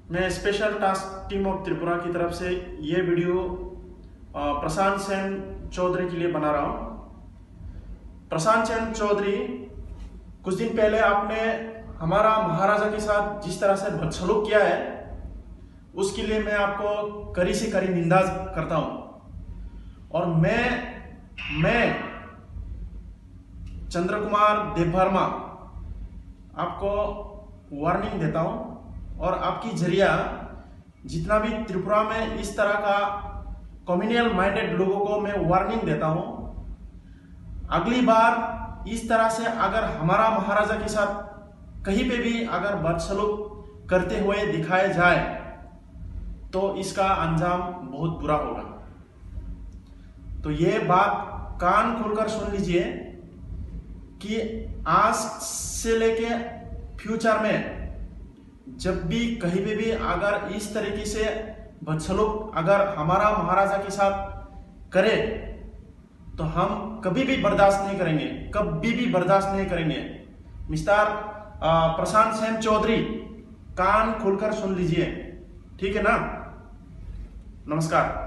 मैं special task team of Tripura की तरफ से ये वीडियो प्रशांत सेन चौधरी के लिए बना रहा हूँ। प्रशांत सेन चौधरी, कुछ दिन पहले आपने हमारा महाराजा के साथ जिस तरह से बदसलूक किया है, उसके लिए मैं आपको कड़ी से कड़ी निंदा करता हूँ। और मैं चंद्र कुमार देववर्मा आपको वार्निंग देता हूँ और आपकी जरिया जितना भी त्रिपुरा में इस तरह का कम्युनल माइंडेड लोगों को मैं वार्निंग देता हूँ, अगली बार इस तरह से अगर हमारा महाराजा के साथ कहीं पे भी अगर बदसलूक करते हुए दिखाए जाए तो इसका अंजाम बहुत बुरा होगा। तो ये बात कान खोलकर सुन लीजिए कि आज से लेके फ्यूचर में जब भी कहीं पे भी अगर इस तरीके से बदसलूक अगर हमारा महाराजा के साथ करे तो हम कभी भी बर्दाश्त नहीं करेंगे, कभी भी बर्दाश्त नहीं करेंगे। मिस्टर प्रशांत सेन चौधरी, कान खोलकर सुन लीजिए, ठीक है ना? नमस्कार।